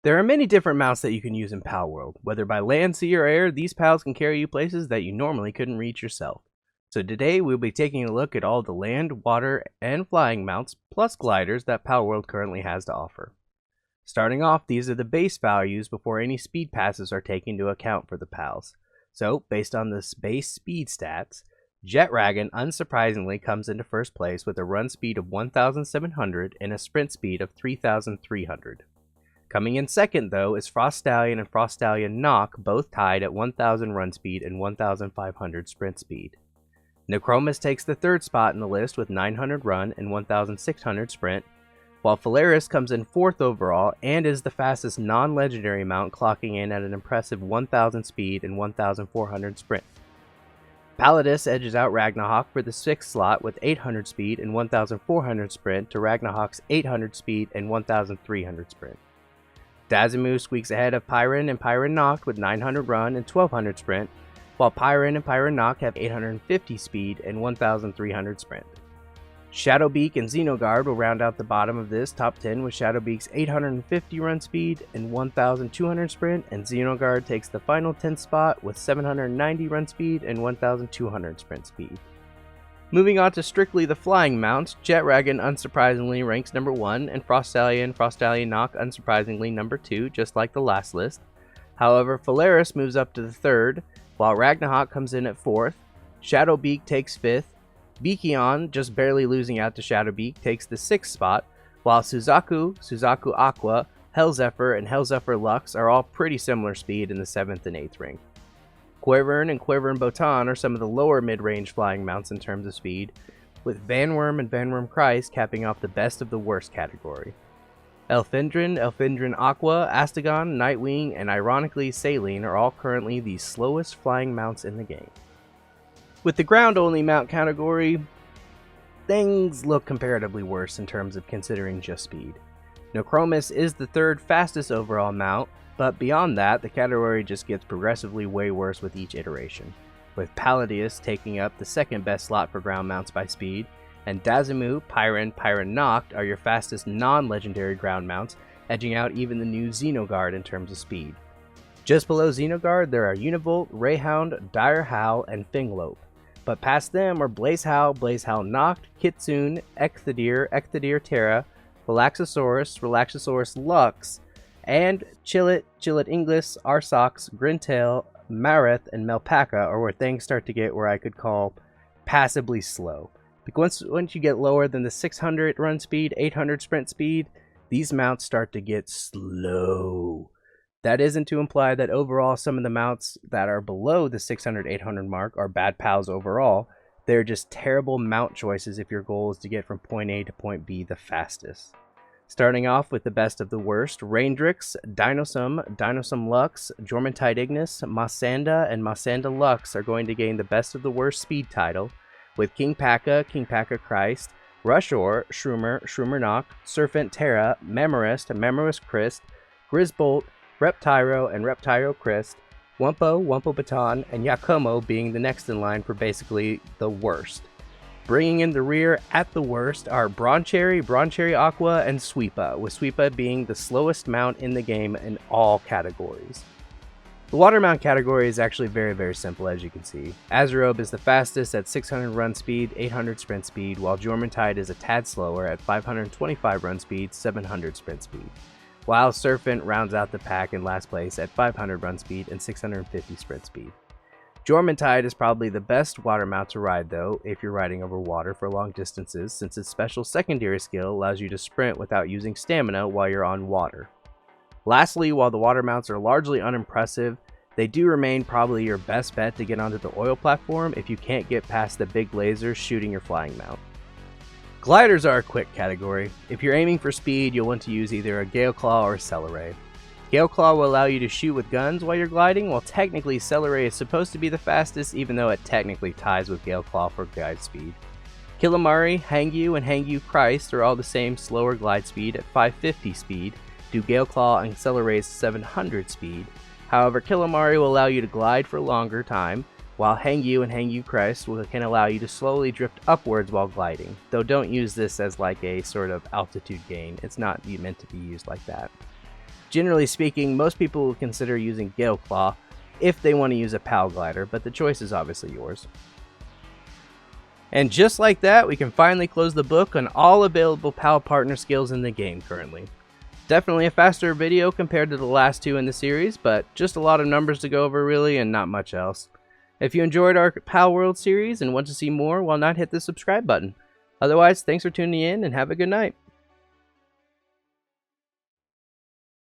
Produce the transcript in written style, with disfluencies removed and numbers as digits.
There are many different mounts that you can use in Palworld. Whether by land, sea, or air, these pals can carry you places that you normally couldn't reach yourself. So today we'll be taking a look at all the land, water, and flying mounts, plus gliders that Palworld currently has to offer. Starting off, these are the base values before any speed passes are taken into account for the pals. So, based on this base speed stats, Jetragon unsurprisingly comes into first place with a run speed of 1,700 and a sprint speed of 3,300. Coming in second, though, is Frost Stallion and Frost Stallion Knock, both tied at 1,000 run speed and 1,500 sprint speed. Necromus takes the third spot in the list with 900 run and 1,600 sprint, while Phalaris comes in fourth overall and is the fastest non-legendary mount, clocking in at an impressive 1,000 speed and 1,400 sprint. Palladis edges out Ragnarok for the sixth slot with 800 speed and 1,400 sprint to Ragnarok's 800 speed and 1,300 sprint. Dazumu squeaks ahead of Pyron and Pyron Noct with 900 run and 1,200 sprint, while Pyron and Pyron Noct have 850 speed and 1,300 sprint. Shadowbeak and Xenogard will round out the bottom of this top 10 with Shadowbeak's 850 run speed and 1,200 sprint, and Xenogard takes the final 10th spot with 790 run speed and 1,200 sprint speed. Moving on to strictly the flying mounts, Jetragon unsurprisingly ranks number 1, and Frost Stallion Knock unsurprisingly number 2, just like the last list. However, Phalaris moves up to the 3rd, while Ragnarok comes in at 4th, Shadowbeak takes 5th, Beakion, just barely losing out to Shadowbeak, takes the 6th spot, while Suzaku Aqua, Hellzephyr, and Hellzephyr Lux are all pretty similar speed in the 7th and 8th rank. Quiver'n and Quiver'n Botan are some of the lower mid-range flying mounts in terms of speed, with Vanworm and Vanworm Christ capping off the best of the worst category. Elfindrin Aqua, Astagon, Nightwing, and ironically Saline are all currently the slowest flying mounts in the game. With the ground-only mount category, things look comparatively worse in terms of considering just speed. Necromus is the 3rd fastest overall mount, but beyond that, the category just gets progressively way worse with each iteration, with Palladius taking up the 2nd best slot for ground mounts by speed, and Dazumu, Pyron Noct are your fastest non-legendary ground mounts, edging out even the new Xenogard in terms of speed. Just below Xenogard, there are Univolt, Rayhound, Dire Howl, and Finglope, but past them are Blazehowl Noct, Kitsune, Ecthadir Terra, Relaxosaurus Lux, and Chillet Inglis, Arsox, Grintail, Mareth, and Melpaca are where things start to get where I could call passably slow. Because once you get lower than the 600 run speed, 800 sprint speed, these mounts start to get slow. That isn't to imply that overall some of the mounts that are below the 600-800 mark are bad pals overall. They're just terrible mount choices if your goal is to get from point A to point B the fastest. Starting off with the best of the worst, Raindrix, Dinosum Lux, Jormuntide Ignis, Masanda, and Masanda Lux are going to gain the best of the worst speed title, with King Paka Christ, Rushor, Shroomer Noct, Serpent Terra, Memorist Christ, Grisbolt, Reptyro, and Reptyro Christ, Wumpo Baton, and Yakomo being the next in line for basically the worst. Bringing in the rear at the worst are Broncherry Aqua, and Sweepa, with Sweepa being the slowest mount in the game in all categories. The water mount category is actually very simple, as you can see. Azerobe is the fastest at 600 run speed, 800 sprint speed, while Jormuntide is a tad slower at 525 run speed, 700 sprint speed, while Serpent rounds out the pack in last place at 500 run speed and 650 sprint speed. Jormuntide is probably the best water mount to ride though, if you're riding over water for long distances, since its special secondary skill allows you to sprint without using stamina while you're on water. Lastly, while the water mounts are largely unimpressive, they do remain probably your best bet to get onto the oil platform if you can't get past the big lasers shooting your flying mount. Gliders are a quick category. If you're aiming for speed, you'll want to use either a Gale Claw or a Celeray. Gale Claw will allow you to shoot with guns while you're gliding, while technically Celeray is supposed to be the fastest, even though it technically ties with Gale Claw for glide speed. Killamari, Hangyu, and Hangyu Christ are all the same slower glide speed at 550 speed, due Gale Claw and Celeray's 700 speed. However, Killamari will allow you to glide for a longer time, while Hangyu and Hangyu Christ can allow you to slowly drift upwards while gliding, though don't use this as like a sort of altitude gain. It's not meant to be used like that. Generally speaking, most people will consider using Gale Claw if they want to use a PAL glider, but the choice is obviously yours. And just like that, we can finally close the book on all available PAL partner skills in the game currently. Definitely a faster video compared to the last two in the series, but just a lot of numbers to go over really and not much else. If you enjoyed our Palworld series and want to see more, why not hit the subscribe button. Otherwise, thanks for tuning in and have a good night.